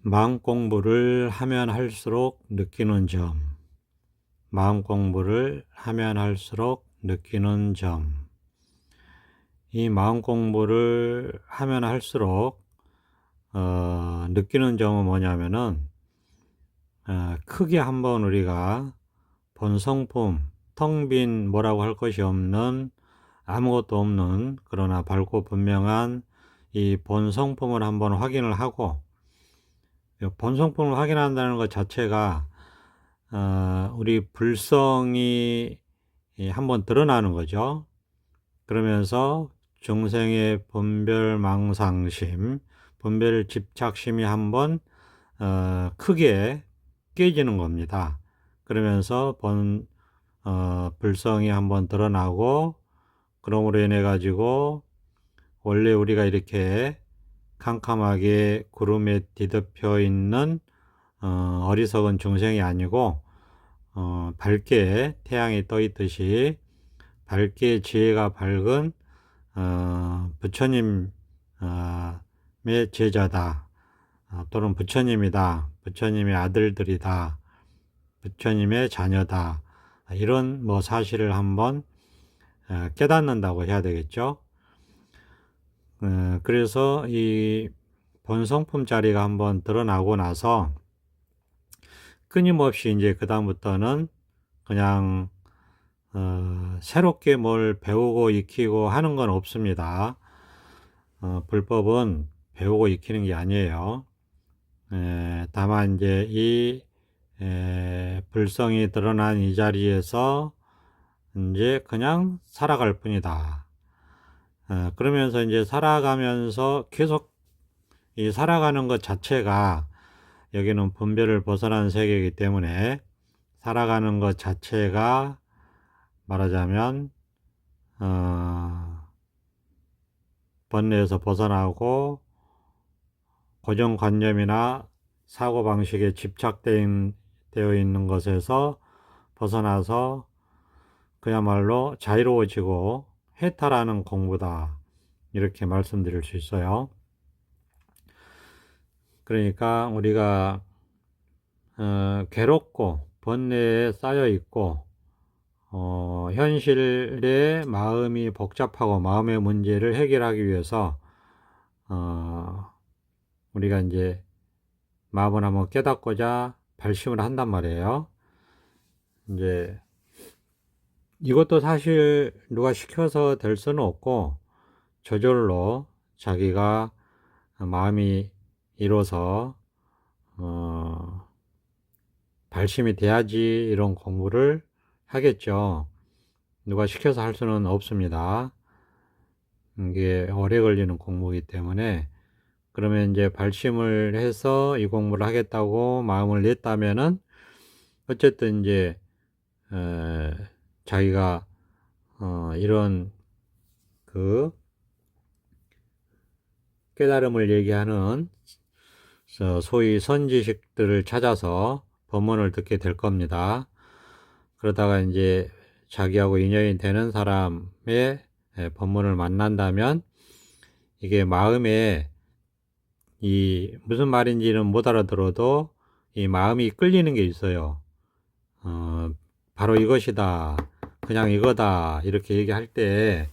마음 공부를 하면 할수록 느끼는 점. 마음 공부를 하면 할수록 느끼는 점. 이 마음 공부를 하면 할수록 느끼는 점은 뭐냐면은 크게 한번 우리가 본성품, 텅 빈 뭐라고 할 것이 없는, 아무것도 없는, 그러나 밝고 분명한 이 본성품을 한번 확인을 하고, 본성품을 확인한다는 것 자체가 우리 불성이 한번 드러나는 거죠. 그러면서 중생의 분별망상심, 분별 집착심이 한번 크게 깨지는 겁니다. 그러면서 불성이 한번 드러나고, 그러므로 인해 가지고 원래 우리가 이렇게 캄캄하게 구름에 뒤덮여 있는 어리석은 중생이 아니고 밝게 태양이 떠 있듯이 밝게 지혜가 밝은 부처님의 제자다, 또는 부처님이다, 부처님의 아들들이다, 부처님의 자녀다, 이런 사실을 한번 깨닫는다고 해야 되겠죠. 그래서 이 본성품 자리가 한번 드러나고 나서 끊임없이 이제 그 다음부터는 그냥 새롭게 뭘 배우고 익히고 하는 건 없습니다. 불법은 배우고 익히는 게 아니에요. 다만 이제 이 불성이 드러난 이 자리에서 이제 그냥 살아갈 뿐이다. 그러면서 이제 살아가면서 계속 이 살아가는 것 자체가, 여기는 분별을 벗어난 세계이기 때문에 살아가는 것 자체가 말하자면 번뇌에서 벗어나고 고정관념이나 사고방식에 집착되어 있는 것에서 벗어나서 그야말로 자유로워지고 해탈하는 공부다, 이렇게 말씀드릴 수 있어요. 그러니까 우리가 괴롭고 번뇌에 쌓여 있고 현실의 마음이 복잡하고 마음의 문제를 해결하기 위해서 우리가 이제 마음을 한번 깨닫고자 발심을 한단 말이에요. 이제 이것도 사실 누가 시켜서 될 수는 없고, 저절로 자기가 마음이 일어서 발심이 돼야지 이런 공부를 하겠죠. 누가 시켜서 할 수는 없습니다. 이게 오래 걸리는 공부이기 때문에. 그러면 이제 발심을 해서 이 공부를 하겠다고 마음을 냈다면은 어쨌든 이제 자기가 이런 그 깨달음을 얘기하는 소위 선지식들을 찾아서 법문을 듣게 될 겁니다. 그러다가 이제 자기하고 인연이 되는 사람의 법문을 만난다면 이게 마음에 이 무슨 말인지는 못 알아들어도 이 마음이 끌리는 게 있어요. 바로 이것이다, 그냥 이거다, 이렇게 얘기할 때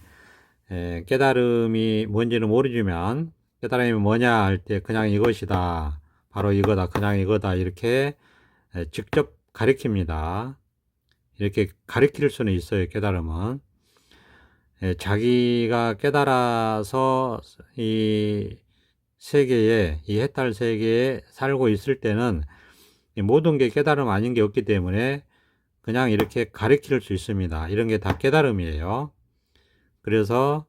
깨달음이 뭔지는 모르지만, 깨달음이 뭐냐 할 때 그냥 이것이다, 바로 이거다, 그냥 이거다, 이렇게 직접 가리킵니다. 이렇게 가리킬 수는 있어요. 깨달음은 자기가 깨달아서 이 세계에, 이 해탈 세계에 살고 있을 때는 모든 게 깨달음 아닌 게 없기 때문에 그냥 이렇게 가리킬 수 있습니다. 이런 게 다 깨달음이에요. 그래서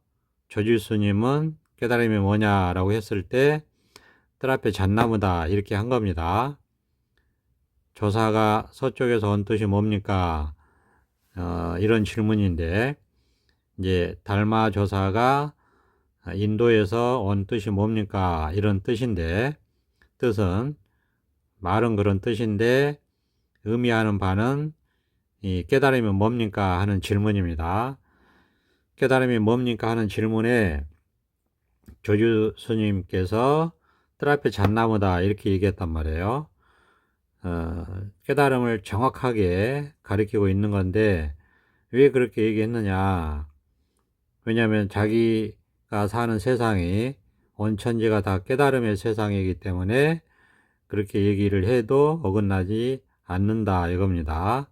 조지스님은 깨달음이 뭐냐라고 했을 때 뜰 앞에 잣나무다, 이렇게 한 겁니다. 조사가 서쪽에서 온 뜻이 뭡니까? 이런 질문인데, 이제 달마 조사가 인도에서 온 뜻이 뭡니까? 이런 뜻인데, 뜻은 말은 그런 뜻인데 의미하는 바는 이 깨달음이 뭡니까 하는 질문입니다. 깨달음이 뭡니까 하는 질문에 조주 스님께서 뜰 앞에 잣나무다 이렇게 얘기했단 말이에요. 깨달음을 정확하게 가리키고 있는 건데 왜 그렇게 얘기했느냐. 왜냐하면 자기가 사는 세상이 온 천지가 다 깨달음의 세상이기 때문에 그렇게 얘기를 해도 어긋나지 않는다 이겁니다.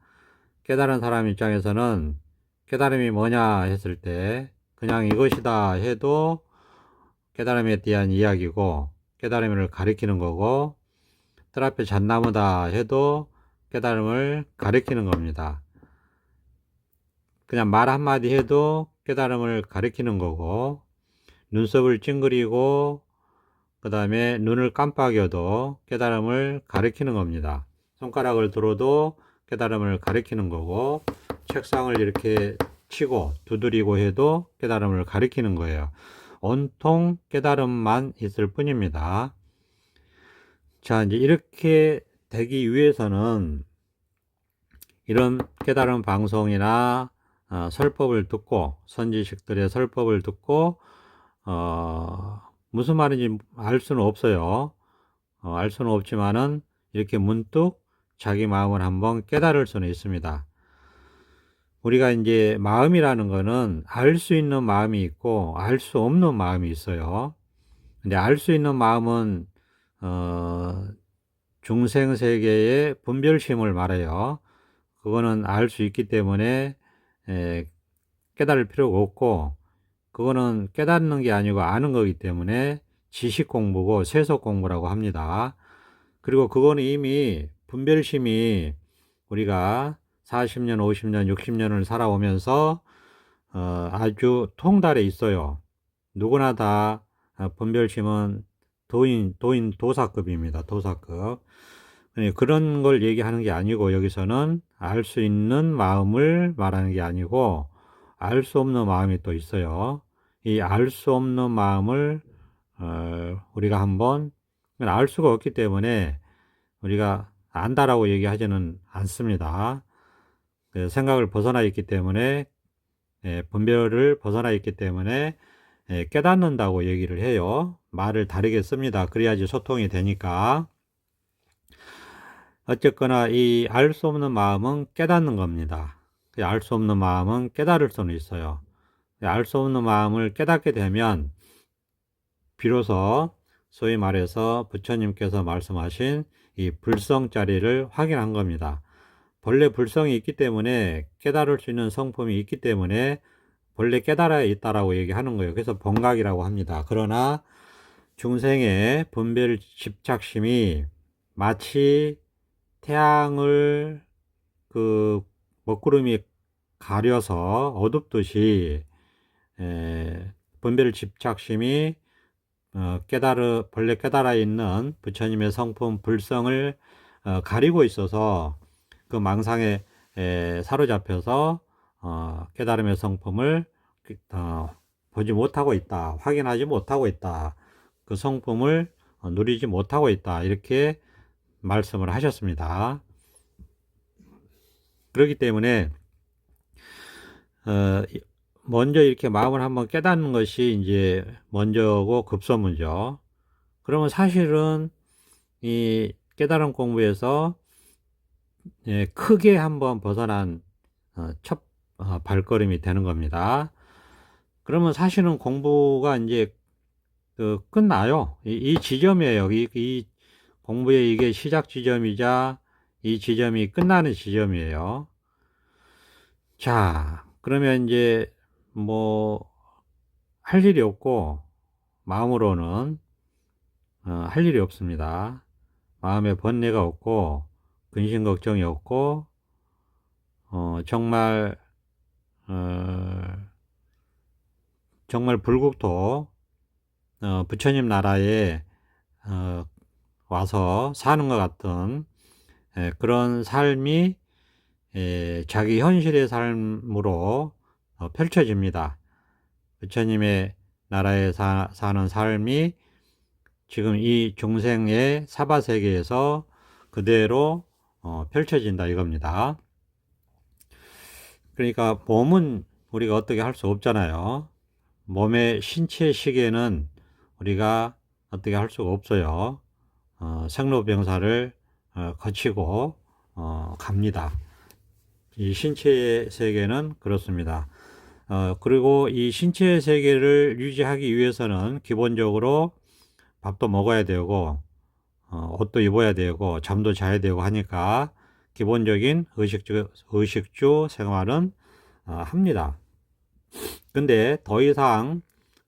깨달은 사람 입장에서는 깨달음이 뭐냐 했을 때 그냥 이것이다 해도 깨달음에 대한 이야기고 깨달음을 가리키는 거고, 뜰 앞에 잣나무다 해도 깨달음을 가리키는 겁니다. 그냥 말 한마디 해도 깨달음을 가리키는 거고, 눈썹을 찡그리고 그 다음에 눈을 깜빡여도 깨달음을 가리키는 겁니다. 손가락을 들어도 깨달음을 가리키는 거고, 책상을 이렇게 치고 두드리고 해도 깨달음을 가리키는 거예요. 온통 깨달음만 있을 뿐입니다. 자, 이제 이렇게 되기 위해서는 이런 깨달음 방송이나 설법을 듣고, 선지식들의 설법을 듣고 무슨 말인지 알 수는 없어요. 알 수는 없지만은 이렇게 문득 자기 마음을 한번 깨달을 수는 있습니다. 우리가 이제 마음이라는 거는 알 수 있는 마음이 있고 알 수 없는 마음이 있어요. 근데 알 수 있는 마음은 중생세계의 분별심을 말해요. 그거는 알 수 있기 때문에 깨달을 필요가 없고, 그거는 깨닫는 게 아니고 아는 거기 때문에 지식 공부고 세속 공부라고 합니다. 그리고 그거는 이미 분별심이 우리가 40년, 50년, 60년을 살아오면서 아주 통달해 있어요. 누구나 다 분별심은 도사급입니다. 도사급. 그런 걸 얘기하는 게 아니고, 여기서는 알 수 있는 마음을 말하는 게 아니고 알 수 없는 마음이 또 있어요. 이 알 수 없는 마음을 우리가 한번, 알 수가 없기 때문에 우리가 안다라고 얘기하지는 않습니다. 생각을 벗어나 있기 때문에, 분별을 벗어나 있기 때문에 깨닫는다고 얘기를 해요. 말을 다르게 씁니다. 그래야지 소통이 되니까. 어쨌거나 이 알 수 없는 마음은 깨닫는 겁니다. 알 수 없는 마음은 깨달을 수는 있어요. 알 수 없는 마음을 깨닫게 되면 비로소 소위 말해서 부처님께서 말씀하신 이 불성자리를 확인한 겁니다. 본래 불성이 있기 때문에, 깨달을 수 있는 성품이 있기 때문에 본래 깨달아 있다라고 얘기하는 거예요. 그래서 본각이라고 합니다. 그러나 중생의 분별 집착심이 마치 태양을 그 먹구름이 가려서 어둡듯이 분별 집착심이 본래 깨달아 있는 부처님의 성품 불성을 가리고 있어서 그 망상에 사로잡혀서 깨달음의 성품을 보지 못하고 있다, 확인하지 못하고 있다, 그 성품을 누리지 못하고 있다, 이렇게 말씀을 하셨습니다. 그렇기 때문에 먼저 이렇게 마음을 한번 깨닫는 것이 이제 먼저고 급선무죠. 그러면 사실은 이 깨달음 공부에서 크게 한번 벗어난 첫 발걸음이 되는 겁니다. 그러면 사실은 공부가 이제 끝나요. 이 지점이에요. 이 공부의 이게 시작 지점이자 이 지점이 끝나는 지점이에요. 자, 그러면 이제 뭐 할 일이 없고, 마음으로는 할 일이 없습니다. 마음에 번뇌가 없고 근심 걱정이 없고 정말 정말 불국토 부처님 나라에 와서 사는 것 같은 그런 삶이 자기 현실의 삶으로 펼쳐집니다. 부처님의 나라에 사는 삶이 지금 이 중생의 사바세계에서 그대로 펼쳐진다 이겁니다. 그러니까 몸은 우리가 어떻게 할 수 없잖아요. 몸의 신체 시계는 우리가 어떻게 할 수가 없어요. 생로병사를 거치고 갑니다. 이 신체의 세계는 그렇습니다. 그리고 이 신체의 세계를 유지하기 위해서는 기본적으로 밥도 먹어야 되고 옷도 입어야 되고 잠도 자야 되고 하니까 기본적인 의식주 생활은 합니다. 근데 더 이상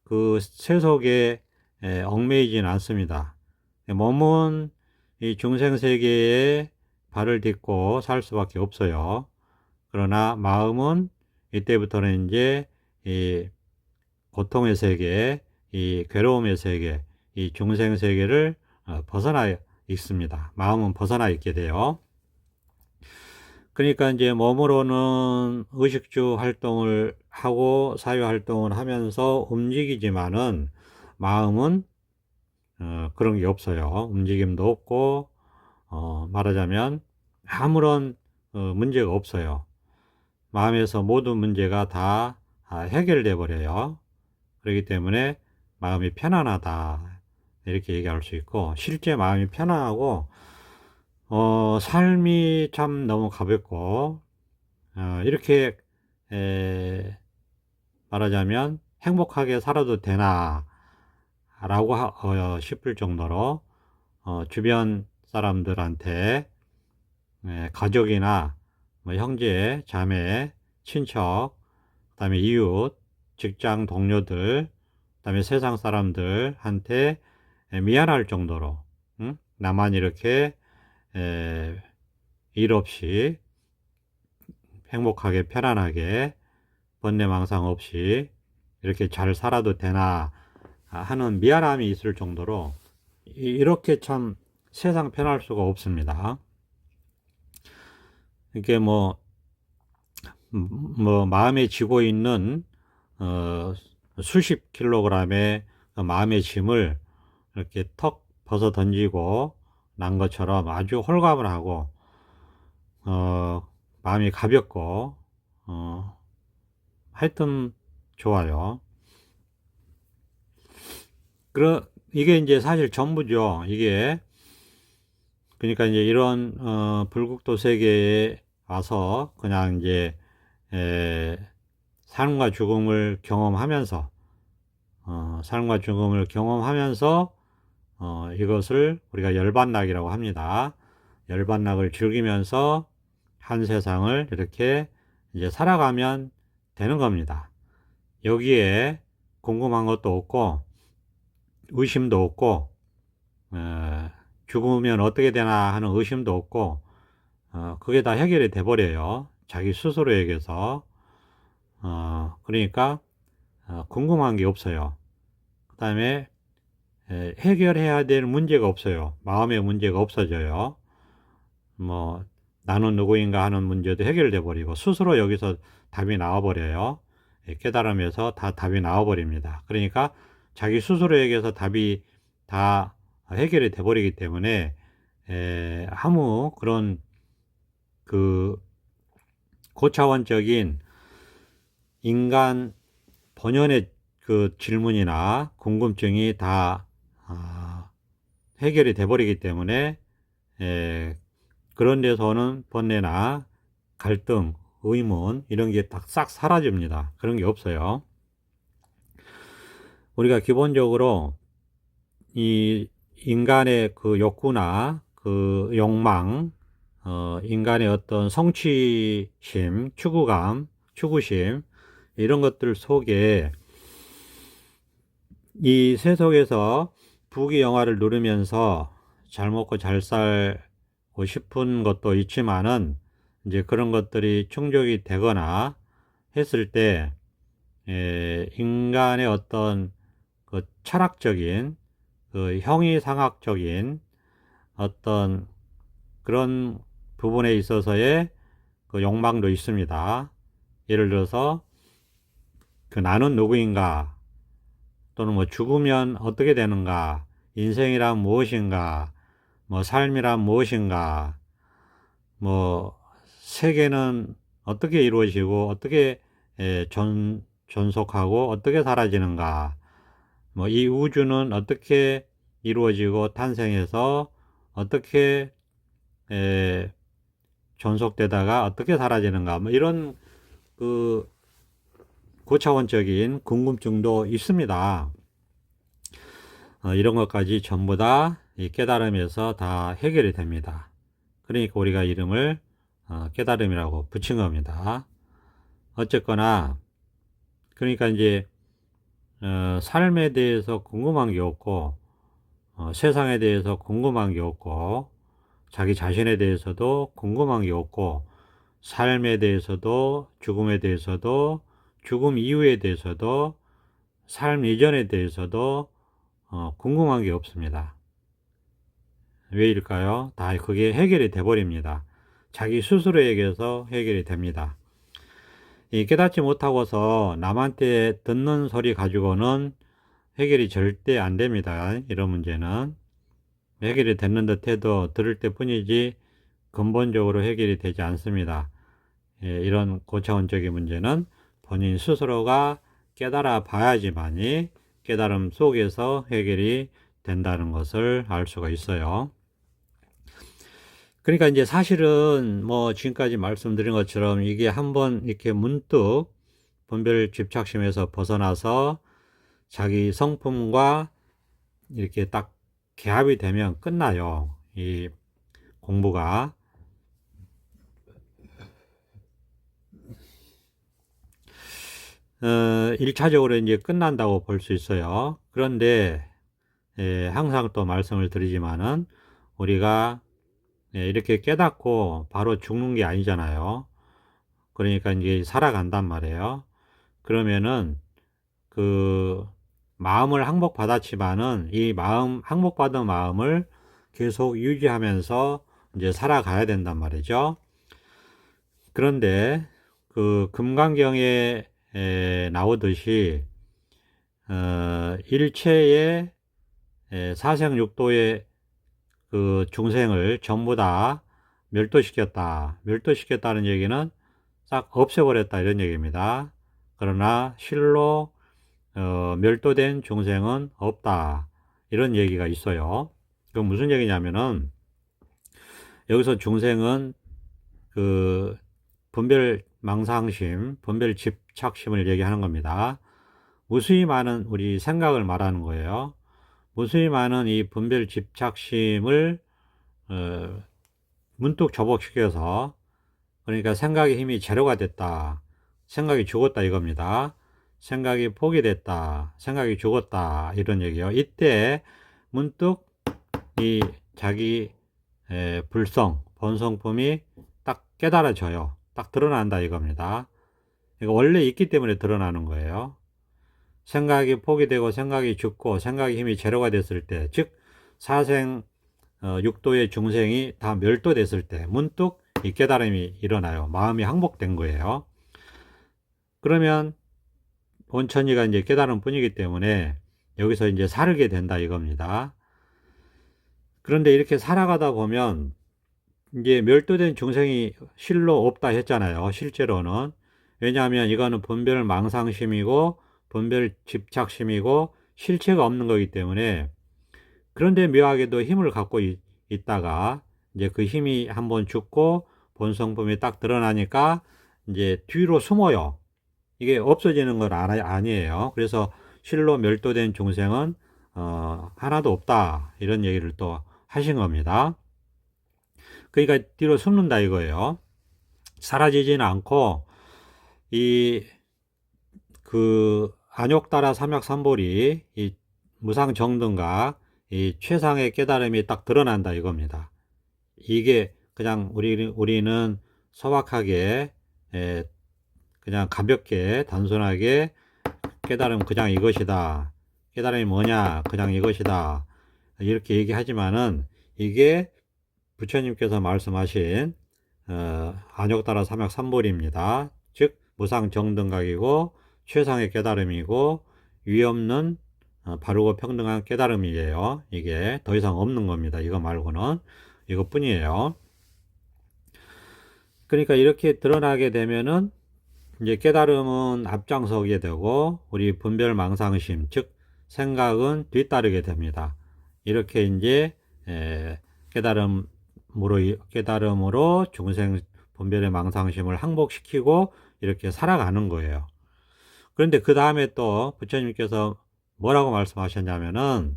그 세속에 얽매이진 않습니다. 몸은 이 중생세계에 발을 딛고 살 수밖에 없어요. 그러나 마음은 이때부터는 이제 이 고통의 세계, 이 괴로움의 세계, 이 중생세계를 벗어나 있습니다. 마음은 벗어나 있게 돼요. 그러니까 이제 몸으로는 의식주 활동을 하고 사유 활동을 하면서 움직이지만은 마음은 그런 게 없어요. 움직임도 없고 말하자면 아무런 문제가 없어요. 마음에서 모든 문제가 다 해결돼 버려요. 그렇기 때문에 마음이 편안하다 이렇게 얘기할 수 있고, 실제 마음이 편안하고 삶이 참 너무 가볍고 이렇게 말하자면 행복하게 살아도 되나 라고 싶을 정도로 주변 사람들한테 가족이나 뭐 형제, 자매, 친척, 그다음에 이웃, 직장 동료들, 그다음에 세상 사람들한테 미안할 정도로, 나만 이렇게 일 없이 행복하게 편안하게 번뇌망상 없이 이렇게 잘 살아도 되나 하는 미안함이 있을 정도로 이렇게 참 세상 편할 수가 없습니다. 이게 뭐 마음에 지고 있는 수십 킬로그램의 마음의 짐을 이렇게 턱 벗어 던지고 난 것처럼 아주 홀감을 하고 마음이 가볍고 하여튼 좋아요. 이게 이제 사실 전부죠. 이게 그러니까 이제 이런 불국도 세계에 와서 그냥 이제 삶과 죽음을 경험하면서 이것을 우리가 열반락이라고 합니다. 열반락을 즐기면서 한 세상을 이렇게 이제 살아가면 되는 겁니다. 여기에 궁금한 것도 없고 의심도 없고 죽으면 어떻게 되나 하는 의심도 없고 그게 다 해결이 돼 버려요. 자기 스스로에게서. 그러니까 궁금한 게 없어요. 그 다음에 해결해야 될 문제가 없어요. 마음의 문제가 없어져요. 뭐 나는 누구인가 하는 문제도 해결돼 버리고 스스로 여기서 답이 나와 버려요. 깨달음에서 다 답이 나와 버립니다. 그러니까 자기 스스로에게서 답이 다 해결이 돼 버리기 때문에 아무 그런 그 고차원적인 인간 본연의 그 질문이나 궁금증이 다 해결이 돼 버리기 때문에 그런 데서 오는 번뇌나 갈등, 의문 이런 게 싹 사라집니다. 그런 게 없어요. 우리가 기본적으로 이 인간의 그 욕구나 그 욕망, 인간의 어떤 성취심, 추구감, 추구심 이런 것들 속에 이 세속에서 부귀영화를 누리면서 잘 먹고 잘 살고 싶은 것도 있지만은 이제 그런 것들이 충족이 되거나 했을 때 인간의 어떤 그 철학적인 그 형이상학적인 어떤 그런 부분에 있어서의 그 욕망도 있습니다. 예를 들어서 그 나는 누구인가, 또는 뭐 죽으면 어떻게 되는가, 인생이란 무엇인가, 뭐 삶이란 무엇인가, 뭐 세계는 어떻게 이루어지고 어떻게 존속하고 어떻게 사라지는가, 뭐 이 우주는 어떻게 이루어지고 탄생해서 어떻게 존속되다가 어떻게 사라지는가, 뭐 이런 그 고차원적인 궁금증도 있습니다. 이런 것까지 전부 다 이 깨달음에서 다 해결이 됩니다. 그러니까 우리가 이름을 깨달음이라고 붙인 겁니다. 어쨌거나 그러니까 이제 삶에 대해서 궁금한 게 없고 세상에 대해서 궁금한 게 없고 자기 자신에 대해서도 궁금한 게 없고 삶에 대해서도 죽음에 대해서도 죽음 이후에 대해서도 삶 이전에 대해서도 궁금한 게 없습니다. 왜일까요? 다 그게 해결이 돼 버립니다. 자기 스스로에게서 해결이 됩니다. 이 깨닫지 못하고서 남한테 듣는 소리 가지고는 해결이 절대 안 됩니다. 이런 문제는 해결이 됐는 듯 해도 들을 때 뿐이지 근본적으로 해결이 되지 않습니다. 이런 고차원적인 문제는 본인 스스로가 깨달아 봐야지만이 깨달음 속에서 해결이 된다는 것을 알 수가 있어요. 그러니까 이제 사실은 뭐 지금까지 말씀드린 것처럼 이게 한번 이렇게 문득 분별 집착심에서 벗어나서 자기 성품과 이렇게 딱 개합이 되면 끝나요. 이 공부가. 1차적으로 이제 끝난다고 볼 수 있어요. 그런데 항상 또 말씀을 드리지만은 우리가 이렇게 깨닫고 바로 죽는 게 아니잖아요. 그러니까 이제 살아간단 말이에요. 그러면은 그 마음을 항복받았지만은 이 마음, 항복받은 마음을 계속 유지하면서 이제 살아가야 된단 말이죠. 그런데 그 금강경에 나오듯이 일체의 사생육도의 그 중생을 전부 다 멸도시켰다. 멸도시켰다는 얘기는 싹 없애버렸다 이런 얘기입니다. 그러나 실로 멸도된 중생은 없다 이런 얘기가 있어요. 그건 무슨 얘기냐면은 여기서 중생은 그 분별 망상심, 분별 집착심을 얘기하는 겁니다. 무수히 많은 우리 생각을 말하는 거예요. 무수히 많은 이 분별 집착심을 문득 조복시켜서 그러니까 생각의 힘이 제로가 됐다. 생각이 죽었다 이겁니다. 생각이 포기됐다. 생각이 죽었다. 이런 얘기요. 이때 문득 이 자기 불성, 본성품이 딱 깨달아져요. 딱 드러난다 이겁니다. 이거 원래 있기 때문에 드러나는 거예요. 생각이 포기되고 생각이 죽고 생각의 힘이 제로가 됐을 때, 즉 사생 육도의 중생이 다 멸도됐을 때 문득 이 깨달음이 일어나요. 마음이 항복된 거예요. 그러면 온천이가 이제 깨달음 뿐이기 때문에 여기서 이제 살게 된다 이겁니다. 그런데 이렇게 살아가다 보면 이제 멸도된 중생이 실로 없다 했잖아요. 실제로는. 왜냐하면 이거는 분별 망상심이고 분별 집착심이고 실체가 없는 거기 때문에. 그런데 묘하게도 힘을 갖고 있다가 이제 그 힘이 한번 죽고 본성품이 딱 드러나니까 이제 뒤로 숨어요. 이게 없어지는 건 아니에요. 그래서 실로 멸도된 중생은 하나도 없다 이런 얘기를 또 하신 겁니다. 그러니까 뒤로 숨는다 이거예요. 사라지지는 않고 이 그 안욕따라 삼약삼볼이 이 무상정등각 이 최상의 깨달음이 딱 드러난다 이겁니다. 이게 그냥 우리는 소박하게 그냥 가볍게 단순하게 깨달음 그냥 이것이다. 깨달음이 뭐냐 그냥 이것이다. 이렇게 얘기하지만은 이게 부처님께서 말씀하신 안욕따라 삼약삼볼입니다. 즉 무상정등각이고 최상의 깨달음이고 위없는 바르고 평등한 깨달음이에요. 이게 더 이상 없는 겁니다. 이거 말고는 이것뿐이에요. 그러니까 이렇게 드러나게 되면은 이제 깨달음은 앞장서게 되고 우리 분별 망상심 즉 생각은 뒤따르게 됩니다. 이렇게 이제 깨달음으로 중생 분별의 망상심을 항복시키고 이렇게 살아가는 거예요. 그런데 그 다음에 또 부처님께서 뭐라고 말씀하셨냐면은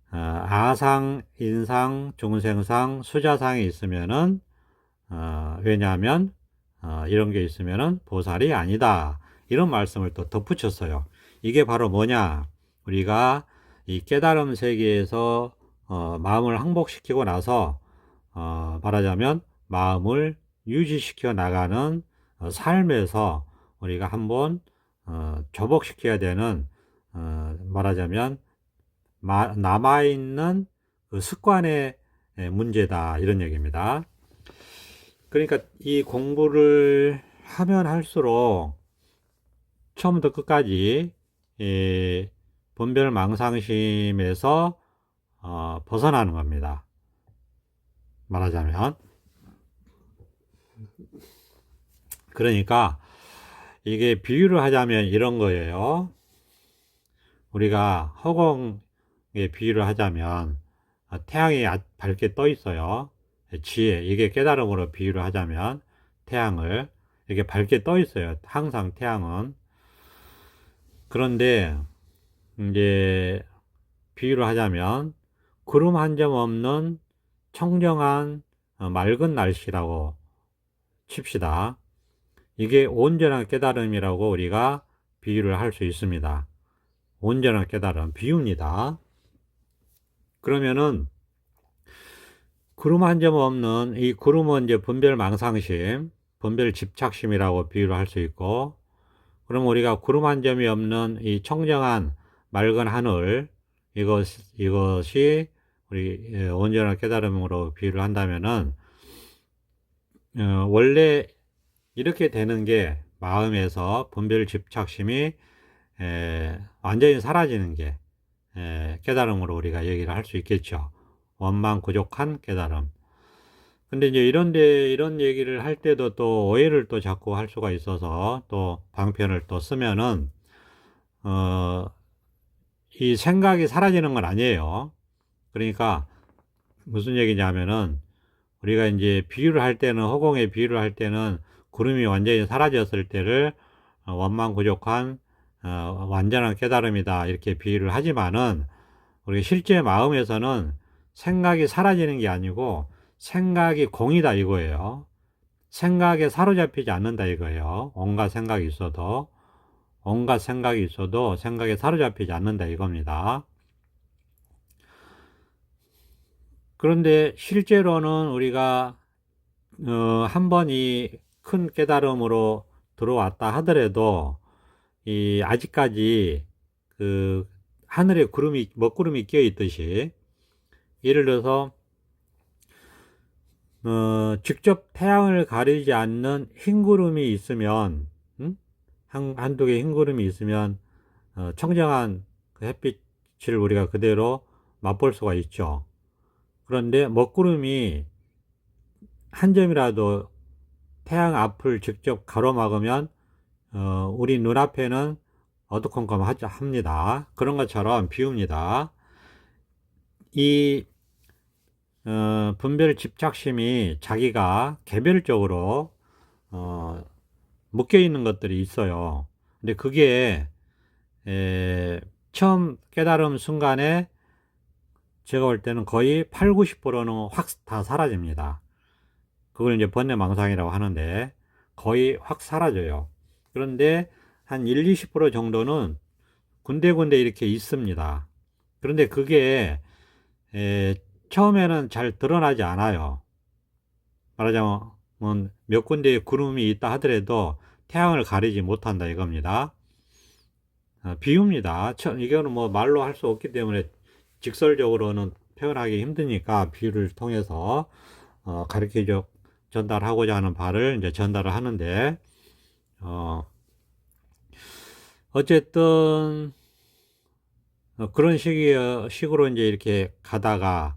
아상, 인상, 중생상, 수자상이 있으면은 왜냐하면 이런 게 있으면은 보살이 아니다. 이런 말씀을 또 덧붙였어요. 이게 바로 뭐냐? 우리가 이 깨달음 세계에서 마음을 항복시키고 나서 말하자면 마음을 유지시켜 나가는 삶에서 우리가 한번 조복시켜야 되는 말하자면 남아있는 그 습관의 문제다 이런 얘기입니다. 그러니까 이 공부를 하면 할수록 처음부터 끝까지 이 분별망상심에서 벗어나는 겁니다. 말하자면 그러니까 이게 비유를 하자면 이런 거예요. 우리가 허공에 비유를 하자면 태양이 밝게 떠 있어요. 지혜, 이게 깨달음으로 비유를 하자면 태양을 이렇게 밝게 떠 있어요. 항상 태양은. 그런데 이제 비유를 하자면 구름 한 점 없는 청정한 맑은 날씨라고 칩시다. 이게 온전한 깨달음이라고 우리가 비유를 할 수 있습니다. 온전한 깨달음, 비유입니다. 그러면은 구름 한 점 없는 이 구름은 이제 분별 망상심, 분별 집착심이라고 비유를 할 수 있고, 그럼 우리가 구름 한 점이 없는 이 청정한 맑은 하늘, 이것이 우리 온전한 깨달음으로 비유를 한다면은 원래 이렇게 되는 게 마음에서 분별 집착심이 완전히 사라지는 게 깨달음으로 우리가 얘기를 할 수 있겠죠. 원망구족한 깨달음. 근데 이제 이런 얘기를 할 때도 또 오해를 또 자꾸 할 수가 있어서 또 방편을 또 쓰면은, 이 생각이 사라지는 건 아니에요. 그러니까 무슨 얘기냐면은 우리가 이제 비유를 할 때는, 허공에 비유를 할 때는 구름이 완전히 사라졌을 때를 원망구족한 완전한 깨달음이다 이렇게 비유를 하지만은 우리 실제 마음에서는 생각이 사라지는 게 아니고 생각이 공이다 이거예요. 생각에 사로잡히지 않는다 이거예요. 온갖 생각이 있어도 생각에 사로잡히지 않는다 이겁니다. 그런데 실제로는 우리가 한 번 이 큰 깨달음으로 들어왔다 하더라도 이 아직까지 그 하늘에 먹구름이 끼어 있듯이, 예를 들어서 직접 태양을 가리지 않는 흰 구름이 있으면, 한두 개 흰 구름이 있으면 청정한 그 햇빛을 우리가 그대로 맛볼 수가 있죠. 그런데 먹구름이 한 점이라도 태양 앞을 직접 가로막으면 우리 눈앞에는 어두컴컴합니다. 그런 것처럼 비웁니다. 이 분별 집착심이 자기가 개별적으로 묶여 있는 것들이 있어요. 근데 그게 처음 깨달음 순간에 제가 볼 때는 거의 8, 90%는 확 다 사라집니다. 그걸 이제 번뇌망상이라고 하는데 거의 확 사라져요. 그런데 한 1, 20% 정도는 군데군데 이렇게 있습니다. 그런데 그게 처음에는 잘 드러나지 않아요. 말하자면 몇 군데에 구름이 있다 하더라도 태양을 가리지 못한다 이겁니다. 비유입니다. 이거는 뭐 말로 할 수 없기 때문에 직설적으로는 표현하기 힘드니까 비유를 통해서 가르쳐 전달하고자 하는 바를 이제 전달을 하는데, 어쨌든 그런 식으로 이제 이렇게 가다가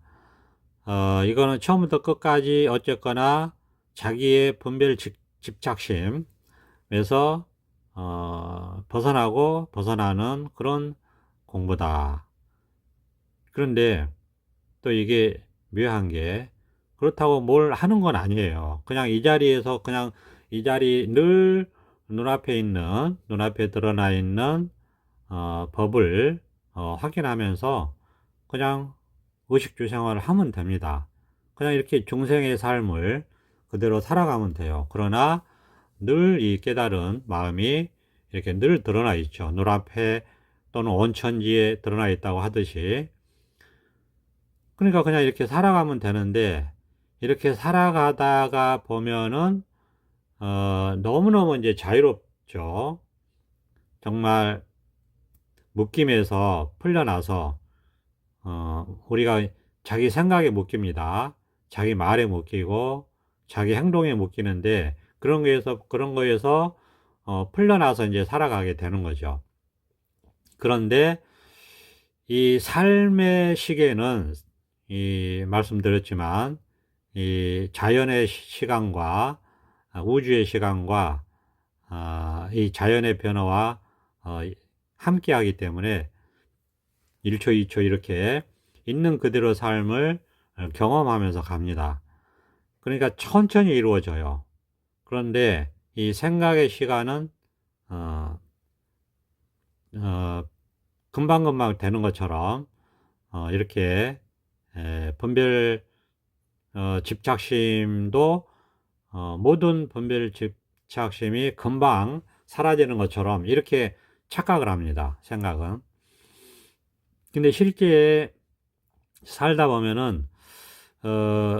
이거는 처음부터 끝까지 어쨌거나 자기의 분별 집착심에서 벗어나는 그런 공부다. 그런데 또 이게 묘한 게, 그렇다고 뭘 하는 건 아니에요. 그냥 이 자리에서 그냥 이 자리 늘 눈앞에 드러나 있는 법을 확인하면서 그냥 의식주 생활을 하면 됩니다. 그냥 이렇게 중생의 삶을 그대로 살아가면 돼요. 그러나 늘 이 깨달은 마음이 이렇게 늘 드러나 있죠. 눈앞에 또는 온천지에 드러나 있다고 하듯이. 그러니까 그냥 이렇게 살아가면 되는데, 이렇게 살아가다가 보면은 너무너무 이제 자유롭죠. 정말 묶임에서 풀려나서 우리가 자기 생각에 묶입니다. 자기 말에 묶이고 자기 행동에 묶이는데, 그런 거에서 풀려나서 이제 살아가게 되는 거죠. 그런데 이 삶의 시계는, 이 말씀드렸지만, 이 자연의 시간과 우주의 시간과 이 자연의 변화와 함께 하기 때문에 1초, 2초 이렇게 있는 그대로 삶을 경험하면서 갑니다. 그러니까 천천히 이루어져요. 그런데 이 생각의 시간은 어, 어, 금방금방 되는 것처럼 이렇게 분별 집착심도 모든 분별 집착심이 금방 사라지는 것처럼 이렇게 착각을 합니다. 생각은. 근데 실제 살다 보면은 어,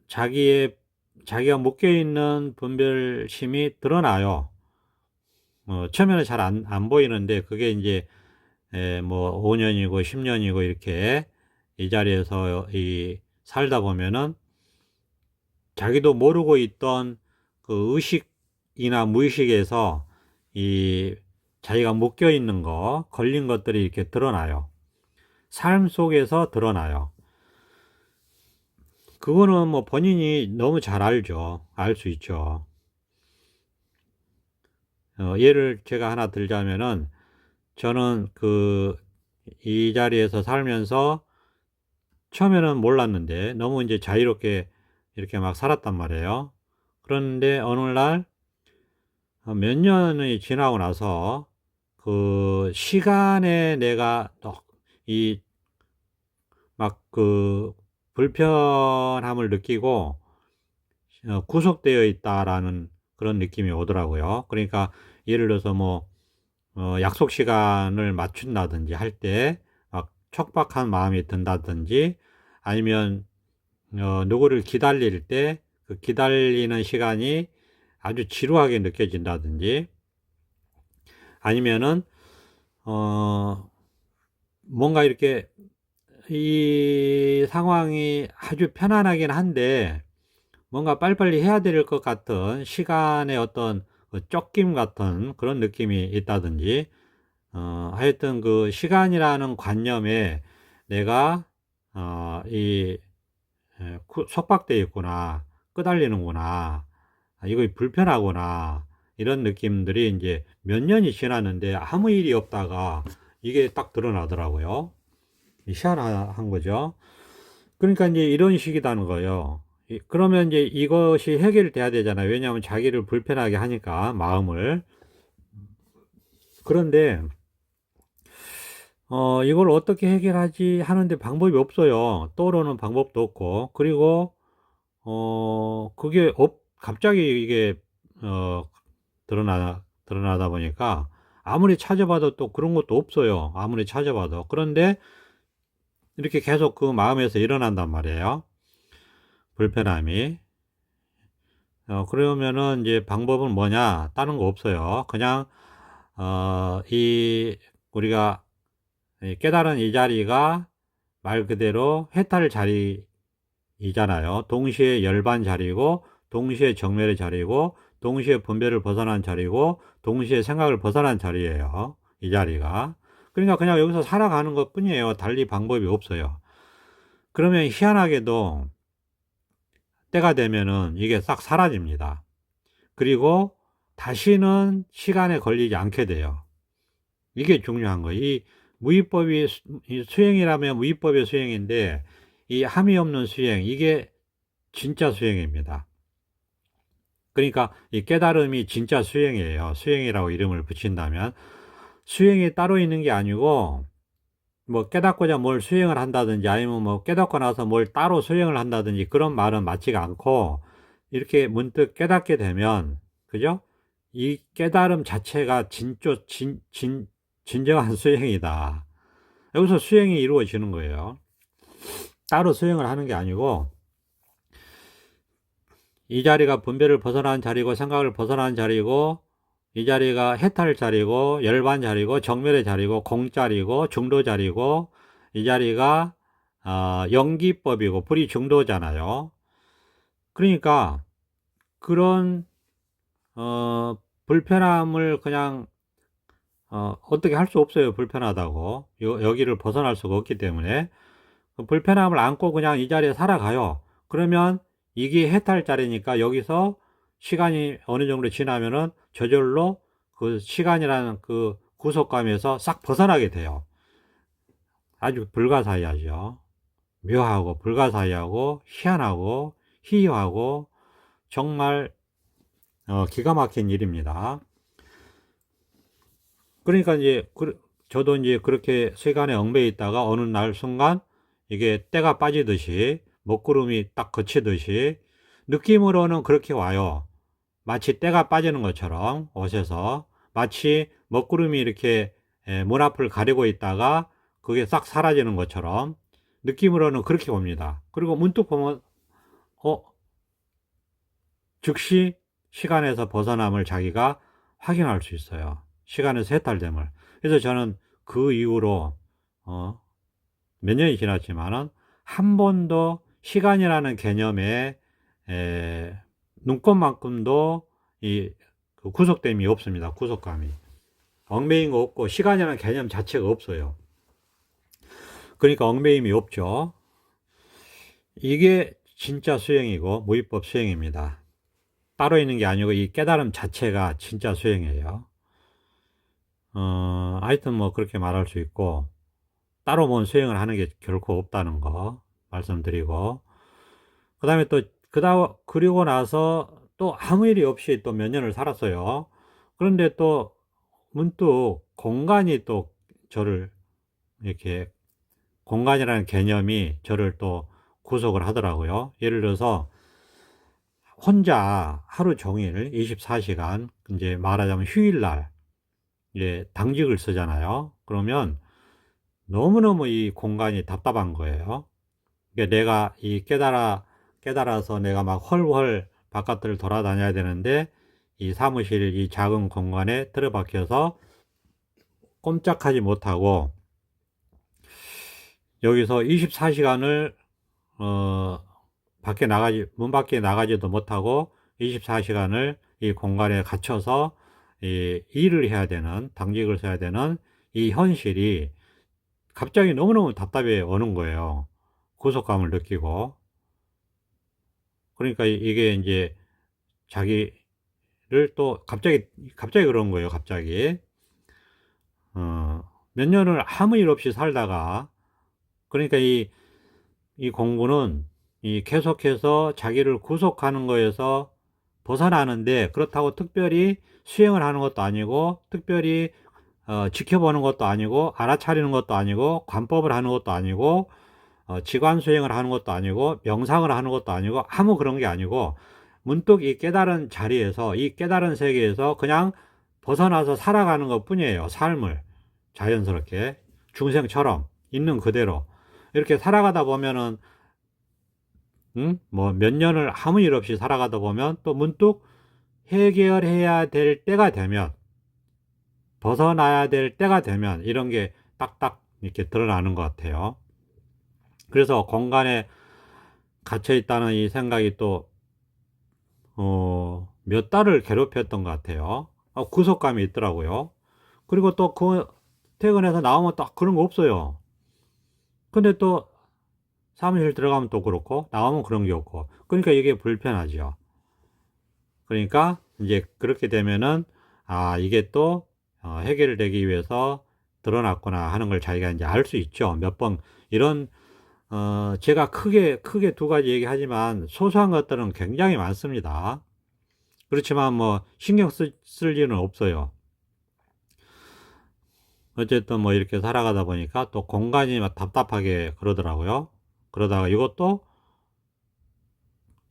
자기가 묶여 있는 분별심이 드러나요. 처음에는 잘 안 보이는데, 그게 이제 뭐 5년이고 10년이고 이렇게 이 자리에서 살다 보면은 자기도 모르고 있던 그 의식이나 무의식에서 이 자기가 묶여 있는 거, 걸린 것들이 이렇게 드러나요. 삶 속에서 드러나요. 그거는 뭐 본인이 너무 잘 알죠. 알 수 있죠. 예를 제가 하나 들자면은, 저는 이 자리에서 살면서 처음에는 몰랐는데 너무 이제 자유롭게 이렇게 막 살았단 말이에요. 그런데 어느 날 몇 년이 지나고 나서 그 시간에 내가 이 막 불편함을 느끼고 구속되어 있다라는 그런 느낌이 오더라고요. 그러니까 예를 들어서 뭐 약속 시간을 맞춘다든지 할 때 막 촉박한 마음이 든다든지, 아니면 누구를 기다릴 때 그 기다리는 시간이 아주 지루하게 느껴진다든지, 아니면은 뭔가 이렇게 이 상황이 아주 편안하긴 한데 뭔가 빨리빨리 해야 될 것 같은 시간의 어떤 쫓김 같은 그런 느낌이 있다든지, 하여튼 그 시간이라는 관념에 내가 속박되어 있구나, 끄달리는구나, 이거 불편하구나, 이런 느낌들이 이제 몇 년이 지났는데 아무 일이 없다가 이게 딱 드러나더라고요. 희한한 거죠. 그러니까 이제 이런 식이라는 거예요. 그러면 이제 이것이 해결돼야 되잖아요. 왜냐하면 자기를 불편하게 하니까, 마음을. 그런데 이걸 어떻게 해결하지 하는데 방법이 없어요. 떠오르는 방법도 없고. 그리고 갑자기 이게 어, 드러나다 보니까 아무리 찾아봐도 또 그런 것도 없어요. 아무리 찾아봐도. 그런데 이렇게 계속 그 마음에서 일어난단 말이에요. 불편함이. 그러면은 이제 방법은 뭐냐? 다른 거 없어요. 그냥 우리가 깨달은 이 자리가 말 그대로 해탈 자리이잖아요. 동시에 열반 자리고, 동시에 정멸의 자리고, 동시에 분별을 벗어난 자리고, 동시에 생각을 벗어난 자리예요. 이 자리가. 그러니까 그냥 여기서 살아가는 것 뿐이에요. 달리 방법이 없어요. 그러면 희한하게도 때가 되면은 이게 싹 사라집니다. 그리고 다시는 시간에 걸리지 않게 돼요. 이게 중요한 거예요. 무위법이 수행이라면 무위법의 수행인데 이 함이 없는 수행, 이게 진짜 수행입니다. 그러니까 이 깨달음이 진짜 수행이에요. 수행이라고 이름을 붙인다면 수행이 따로 있는 게 아니고 뭐 깨닫고자 뭘 수행을 한다든지 아니면 뭐 깨닫고 나서 뭘 따로 수행을 한다든지 그런 말은 맞지가 않고 이렇게 문득 깨닫게 되면 그죠? 이 깨달음 자체가 진정한 수행이다. 여기서 수행이 이루어지는 거예요. 따로 수행을 하는 게 아니고 이 자리가 분별을 벗어난 자리고 생각을 벗어난 자리고 이 자리가 해탈 자리고 열반 자리고 정멸의 자리고 공자리고 중도 자리고 이 자리가 연기법이고 불이 중도잖아요. 그러니까 그런 불편함을 그냥 어떻게 할 수 없어요. 불편하다고 여기를 벗어날 수가 없기 때문에 그 불편함을 안고 그냥 이 자리에 살아가요. 그러면 이게 해탈 자리니까 여기서 시간이 어느 정도 지나면은 저절로 그 시간이라는 그 구속감에서 싹 벗어나게 돼요. 아주 불가사의하죠. 묘하고 불가사의하고 희한하고 희유하고 정말 기가 막힌 일입니다. 그러니까 이제 저도 이제 그렇게 시간에 얽매여 있다가 어느 날 순간 이게 때가 빠지듯이 먹구름이 딱 거치듯이 느낌으로는 그렇게 와요. 마치 때가 빠지는 것처럼 옷에서 마치 먹구름이 이렇게 문 앞을 가리고 있다가 그게 싹 사라지는 것처럼 느낌으로는 그렇게 옵니다. 그리고 문득 보면 즉시 시간에서 벗어남을 자기가 확인할 수 있어요. 시간에서 해탈됨을. 그래서 저는 그 이후로 몇 년이 지났지만은 한 번도 시간이라는 개념에 눈꼽만큼도 그 구속됨이 없습니다. 구속감이 얽매인 거 없고 시간이라는 개념 자체가 없어요. 그러니까 얽매임이 없죠. 이게 진짜 수행이고 무위법 수행입니다. 따로 있는 게 아니고 이 깨달음 자체가 진짜 수행이에요. 하여튼 뭐 그렇게 말할 수 있고 따로 뭔 수행을 하는 게 결코 없다는 거 말씀드리고 그 다음에 또 그리고 나서 또 아무 일이 없이 또 몇 년을 살았어요. 그런데 또 문득 공간이 또 저를 이렇게 공간이라는 개념이 저를 또 구속을 하더라고요. 예를 들어서 혼자 하루 종일 24시간 이제 말하자면 휴일날 이제 당직을 쓰잖아요. 그러면 너무너무 이 공간이 답답한 거예요. 그러니까 내가 깨달아서 내가 막 헐헐 바깥을 돌아다녀야 되는데 이 사무실 이 작은 공간에 틀어박혀서 꼼짝하지 못하고 여기서 24시간을 문 밖에 나가지도 못하고 24시간을 이 공간에 갇혀서 이 일을 해야 되는, 당직을 써야 되는 이 현실이 갑자기 너무너무 답답해 오는 거예요. 구속감을 느끼고. 그러니까 이게 이제 자기를 또 갑자기 그런 거예요. 갑자기. 몇 년을 아무 일 없이 살다가, 그러니까 이 공부는 계속해서 자기를 구속하는 거에서 벗어나는데 그렇다고 특별히 수행을 하는 것도 아니고 특별히 지켜보는 것도 아니고 알아차리는 것도 아니고 관법을 하는 것도 아니고 지관 수행을 하는 것도 아니고 명상을 하는 것도 아니고 아무 그런 게 아니고 문득 이 깨달은 자리에서 이 깨달은 세계에서 그냥 벗어나서 살아가는 것 뿐이에요. 삶을 자연스럽게 중생처럼 있는 그대로 이렇게 살아가다 보면은 뭐 몇 년을 아무 일 없이 살아가다 보면 또 문득 해결해야 될 때가 되면 벗어나야 될 때가 되면 이런 게 딱딱 이렇게 드러나는 것 같아요. 그래서 공간에 갇혀 있다는 이 생각이 또 몇 달을 괴롭혔던 것 같아요. 구속감이 있더라고요. 그리고 또 퇴근해서 나오면 딱 그런 거 없어요. 근데 또 사무실 들어가면 또 그렇고 나오면 그런 게 없고 그러니까 이게 불편하죠. 그러니까 이제 그렇게 되면은 이게 또 해결되기 위해서 드러났구나 하는 걸 자기가 이제 알 수 있죠. 몇 번 이런 제가 크게 두 가지 얘기하지만 소소한 것들은 굉장히 많습니다. 그렇지만 뭐 신경 쓸 일은 없어요. 어쨌든 뭐 이렇게 살아가다 보니까 또 공간이 막 답답하게 그러더라고요. 그러다가 이것도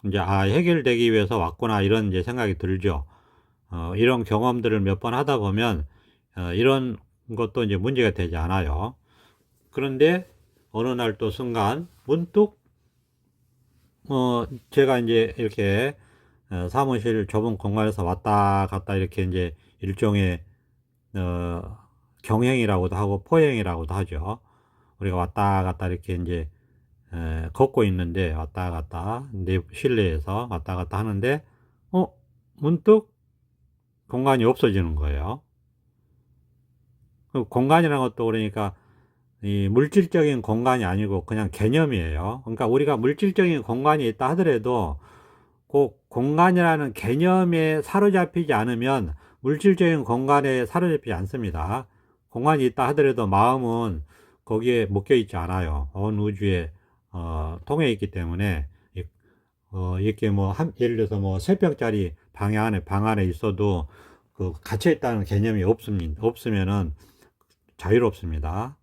이제 해결되기 위해서 왔구나 이런 이제 생각이 들죠. 이런 경험들을 몇 번 하다 보면 이런 것도 이제 문제가 되지 않아요. 그런데 어느 날 또 순간 문득 제가 이제 이렇게 사무실 좁은 공간에서 왔다 갔다 이렇게 이제 일종의 경행이라고도 하고 포행이라고도 하죠. 우리가 왔다 갔다 이렇게 이제 걷고 있는데 왔다 갔다 내 실내에서 왔다 갔다 하는데 문득 공간이 없어지는 거예요. 그 공간이라는 것도 그러니까 이 물질적인 공간이 아니고 그냥 개념이에요. 그러니까 우리가 물질적인 공간이 있다 하더라도 그 공간이라는 개념에 사로잡히지 않으면 물질적인 공간에 사로잡히지 않습니다. 공간이 있다 하더라도 마음은 거기에 묶여 있지 않아요. 온 우주에 통해 있기 때문에 이렇게 뭐 예를 들어서 뭐 3평짜리 방 안에 있어도 그 갇혀 있다는 개념이 없으면은 자유롭습니다.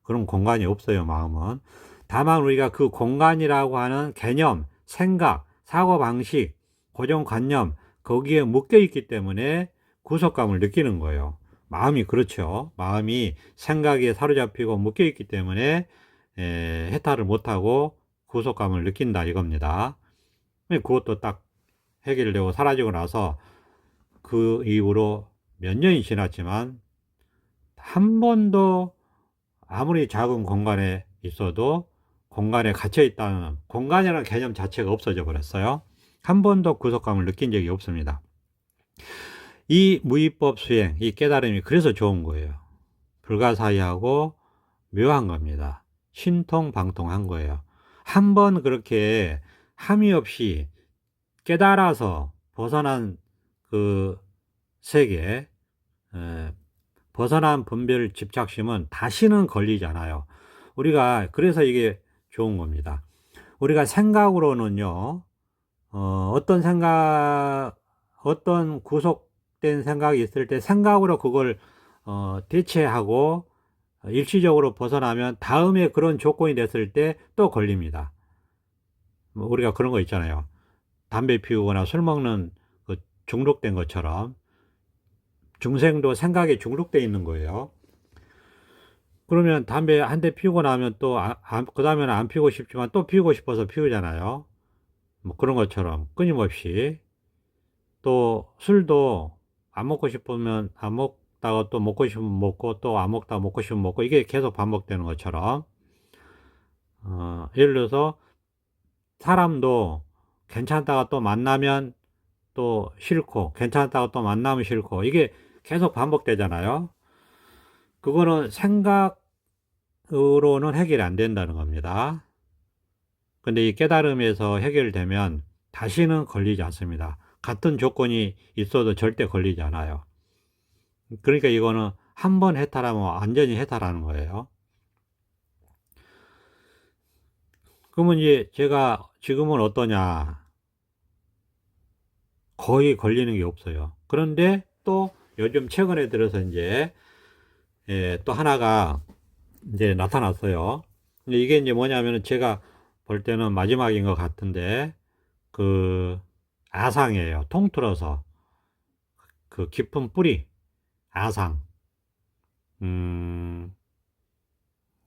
그런 공간이 없어요, 마음은. 다만 우리가 그 공간이라고 하는 개념, 생각, 사고방식, 고정관념, 거기에 묶여 있기 때문에 구속감을 느끼는 거예요. 마음이 그렇죠. 마음이 생각에 사로잡히고 묶여 있기 때문에 해탈을 못하고 구속감을 느낀다 이겁니다. 그것도 딱 해결되고 사라지고 나서 그 이후로 몇 년이 지났지만 한 번도 아무리 작은 공간에 있어도 공간에 갇혀 있다는 공간이라는 개념 자체가 없어져 버렸어요. 한 번도 구속감을 느낀 적이 없습니다. 이 무위법 수행, 이 깨달음이 그래서 좋은 거예요. 불가사의하고 묘한 겁니다. 신통방통한 거예요. 한 번 그렇게 함이 없이 깨달아서 벗어난 그 세계, 벗어난 분별 집착심은 다시는 걸리지 않아요. 우리가 그래서 이게 좋은 겁니다. 우리가 생각으로는요, 어떤 구속된 생각이 있을 때 생각으로 그걸 대체하고 일시적으로 벗어나면 다음에 그런 조건이 됐을 때 또 걸립니다. 우리가 그런 거 있잖아요. 담배 피우거나 술 먹는 그 중독된 것처럼 중생도 생각에 중독되어 있는 거예요. 그러면 담배 한 대 피우고 나면 또 그 다음에는 안 피우고 싶지만 또 피우고 싶어서 피우잖아요. 뭐 그런 것처럼 끊임없이. 또 술도 안 먹고 싶으면 안 먹다가 또 먹고 싶으면 먹고 또 안 먹다가 먹고 싶으면 먹고 이게 계속 반복되는 것처럼 예를 들어서 사람도 괜찮다가 또 만나면 또 싫고 괜찮다가 또 만나면 싫고 이게 계속 반복되잖아요. 그거는 생각으로는 해결이 안 된다는 겁니다. 근데 이 깨달음에서 해결되면 다시는 걸리지 않습니다. 같은 조건이 있어도 절대 걸리지 않아요. 그러니까 이거는 한 번 해탈하면 완전히 해탈하는 거예요. 그러면 이제 제가 지금은 어떠냐? 거의 걸리는 게 없어요. 그런데 또 요즘 최근에 들어서 이제 또 하나가 이제 나타났어요. 근데 이게 이제 뭐냐면은 제가 볼 때는 마지막인 것 같은데 그 아상이에요. 통틀어서 그 깊은 뿌리 아상.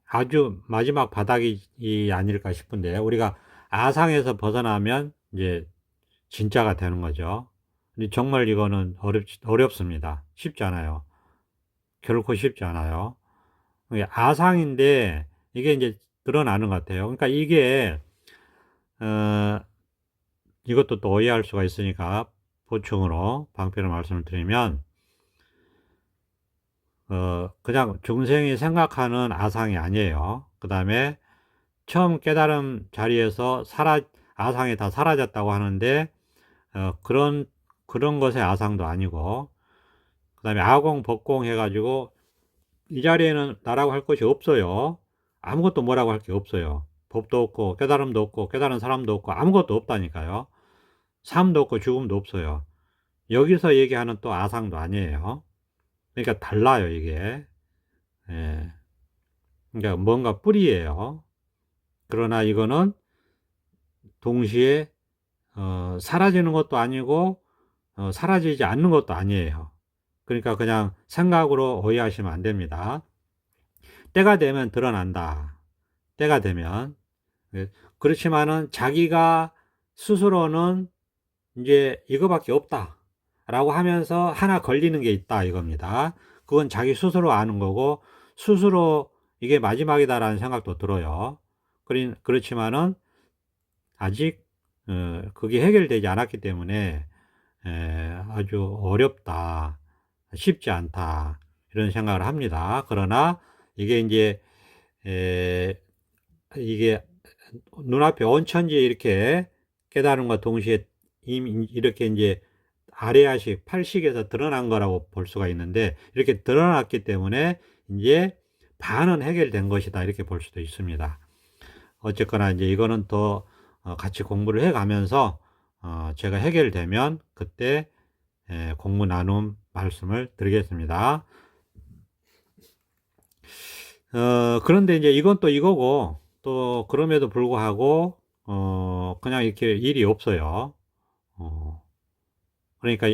아주 마지막 바닥이 아닐까 싶은데 우리가 아상에서 벗어나면 이제 진짜가 되는 거죠. 근데 정말 이거는 어렵습니다. 쉽지 않아요. 결코 쉽지 않아요. 아상인데 이게 이제 드러나는 것 같아요. 그러니까 이게 어, 이것도 또 오해할 수가 있으니까 보충으로 방편을 말씀을 드리면 그냥 중생이 생각하는 아상이 아니에요. 그 다음에 처음 깨달음 자리에서 아상이 다 사라졌다고 하는데 그런 것의 아상도 아니고 그 다음에 아공 법공 해가지고 이 자리에는 나라고 할 것이 없어요. 아무것도 뭐라고 할 게 없어요. 법도 없고 깨달음도 없고 깨달은 사람도 없고 아무것도 없다니까요. 삶도 없고 죽음도 없어요. 여기서 얘기하는 또 아상도 아니에요. 그러니까 달라요, 이게. 예. 그러니까 뭔가 뿌리예요. 그러나 이거는 동시에 사라지는 것도 아니고 사라지지 않는 것도 아니에요. 그러니까 그냥 생각으로 오해하시면 안 됩니다. 때가 되면 드러난다. 때가 되면. 예. 그렇지만은 자기가 스스로는 이제 이거밖에 없다 라고 하면서 하나 걸리는 게 있다 이겁니다. 그건 자기 스스로 아는 거고 스스로 이게 마지막이다 라는 생각도 들어요. 그렇지만은 아직 그게 해결되지 않았기 때문에 아주 어렵다, 쉽지 않다 이런 생각을 합니다. 그러나 이게 이제 이게 눈앞에 온천지에 이렇게 깨달음과 동시에 이미 이렇게 이제 아래아식 팔식에서 드러난 거라고 볼 수가 있는데 이렇게 드러났기 때문에 이제 반은 해결된 것이다 이렇게 볼 수도 있습니다. 어쨌거나 이제 이거는 더 같이 공부를 해 가면서 제가 해결되면 그때 공부 나눔 말씀을 드리겠습니다. 그런데 이제 이건 또 이거고 또 그럼에도 불구하고 그냥 이렇게 일이 없어요. 그러니까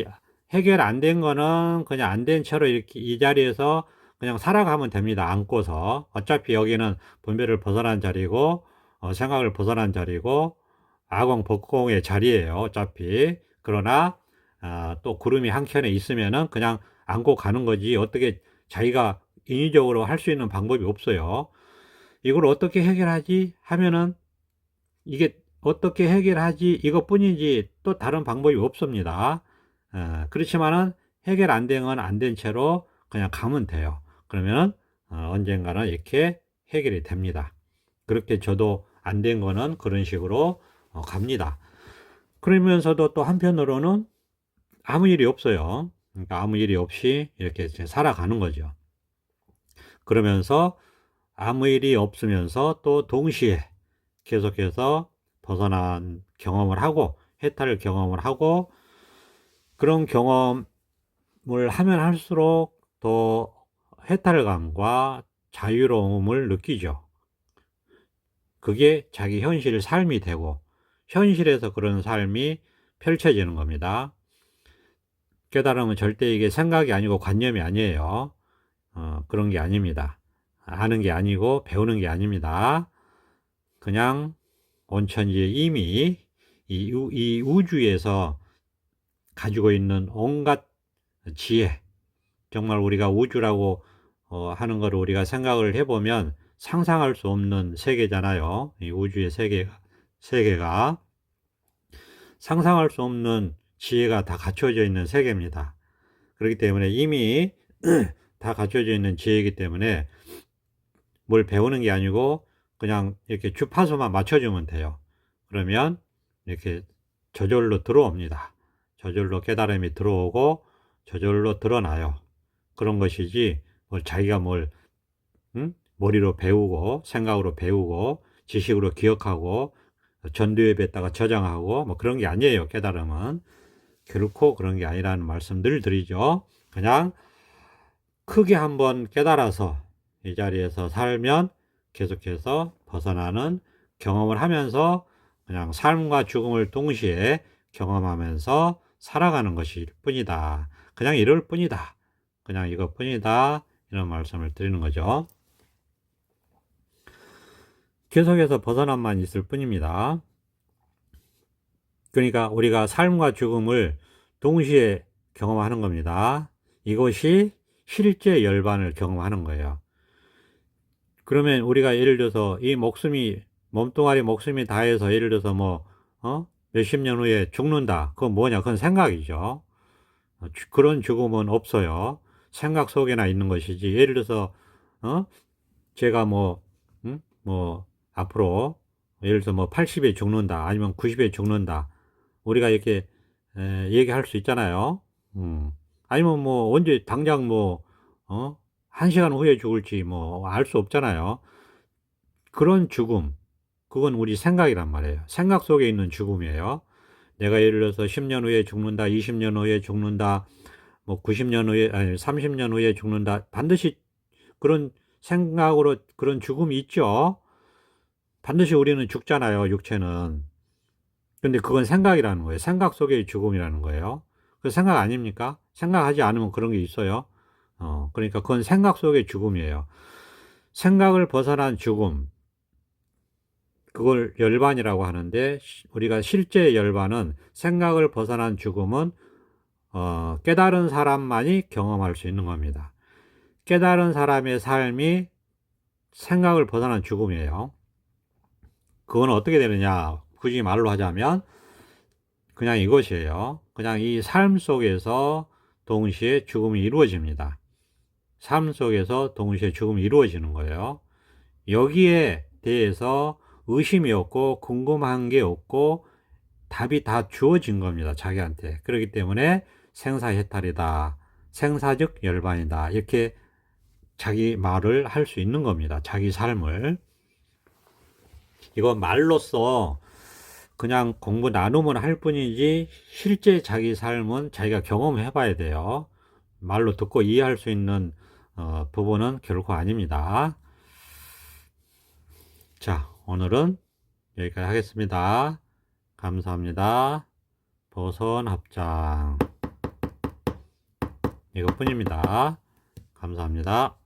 해결 안 된 거는 그냥 안 된 채로 이렇게 이 자리에서 그냥 살아가면 됩니다. 안고서. 어차피 여기는 분별을 벗어난 자리고 생각을 벗어난 자리고 아공 법공의 자리예요. 어차피. 그러나 또 구름이 한 켠에 있으면은 그냥 안고 가는 거지 어떻게 자기가 인위적으로 할 수 있는 방법이 없어요. 이걸 어떻게 해결하지 하면은 이게 어떻게 해결하지 이것뿐이지 또 다른 방법이 없습니다. 그렇지만은 해결 안 된 건 안 된 채로 그냥 가면 돼요. 그러면 언젠가는 이렇게 해결이 됩니다. 그렇게 저도 안 된 거는 그런 식으로 갑니다. 그러면서도 또 한편으로는 아무 일이 없어요. 그러니까 아무 일이 없이 이렇게 살아가는 거죠. 그러면서 아무 일이 없으면서 또 동시에 계속해서 벗어난 경험을 하고 해탈을 경험을 하고 그런 경험을 하면 할수록 더 해탈감과 자유로움을 느끼죠. 그게 자기 현실 삶이 되고 현실에서 그런 삶이 펼쳐지는 겁니다. 깨달음은 절대 이게 생각이 아니고 관념이 아니에요. 그런 게 아닙니다. 아는 게 아니고 배우는 게 아닙니다. 그냥 온천지에 이미 이 우주에서 가지고 있는 온갖 지혜, 정말 우리가 우주라고 하는 것을 우리가 생각을 해보면 상상할 수 없는 세계잖아요. 이 우주의 세계가 상상할 수 없는 지혜가 다 갖춰져 있는 세계입니다. 그렇기 때문에 이미 다 갖춰져 있는 지혜이기 때문에 뭘 배우는 게 아니고 그냥 이렇게 주파수만 맞춰주면 돼요. 그러면 이렇게 저절로 들어옵니다. 저절로 깨달음이 들어오고 저절로 드러나요. 그런 것이지 자기가 머리로 배우고 생각으로 배우고 지식으로 기억하고 전두엽에다가 저장하고 뭐 그런 게 아니에요. 깨달음은 결코 그런 게 아니라는 말씀 늘 드리죠. 그냥 크게 한번 깨달아서 이 자리에서 살면 계속해서 벗어나는 경험을 하면서 그냥 삶과 죽음을 동시에 경험하면서 살아가는 것일 뿐이다. 그냥 이럴 뿐이다. 그냥 이것 뿐이다. 이런 말씀을 드리는 거죠. 계속해서 벗어남만 있을 뿐입니다. 그러니까 우리가 삶과 죽음을 동시에 경험하는 겁니다. 이것이 실제 열반을 경험하는 거예요. 그러면 우리가 예를 들어서 이 몸뚱아리 목숨이 다해서 예를 들어서 몇십 년 후에 죽는다. 그건 뭐냐? 그건 생각이죠. 그런 죽음은 없어요. 생각 속에나 있는 것이지. 예를 들어서, 제가 앞으로, 예를 들어서 80에 죽는다. 아니면 90에 죽는다. 우리가 이렇게, 얘기할 수 있잖아요. 아니면 언제, 당장 1시간 후에 죽을지 뭐 알 수 없잖아요. 그런 죽음, 그건 우리 생각이란 말이에요. 생각 속에 있는 죽음이에요. 내가 예를 들어서 10년 후에 죽는다, 20년 후에 죽는다, 뭐 90년 후에, 아니 30년 후에 죽는다. 반드시 그런 생각으로 그런 죽음이 있죠. 반드시 우리는 죽잖아요, 육체는. 근데 그건 생각이라는 거예요. 생각 속의 죽음이라는 거예요. 그 생각 아닙니까? 생각하지 않으면 그런 게 있어요. 그러니까 그건 생각 속의 죽음이에요. 생각을 벗어난 죽음, 그걸 열반이라고 하는데, 우리가 실제 열반은 생각을 벗어난 죽음은 깨달은 사람만이 경험할 수 있는 겁니다. 깨달은 사람의 삶이 생각을 벗어난 죽음이에요. 그건 어떻게 되느냐? 굳이 말로 하자면 그냥 이것이에요. 그냥 이 삶 속에서 동시에 죽음이 이루어집니다. 삶 속에서 동시에 죽음이 이루어지는 거예요. 여기에 대해서 의심이 없고 궁금한 게 없고 답이 다 주어진 겁니다. 자기한테. 그렇기 때문에 생사해탈이다. 생사즉 열반이다. 이렇게 자기 말을 할 수 있는 겁니다. 자기 삶을. 이건 말로써 그냥 공부 나누면 할 뿐이지 실제 자기 삶은 자기가 경험해 봐야 돼요. 말로 듣고 이해할 수 있는 부분은 결코 아닙니다. 자, 오늘은 여기까지 하겠습니다. 감사합니다. 보선합장 이것뿐입니다. 감사합니다.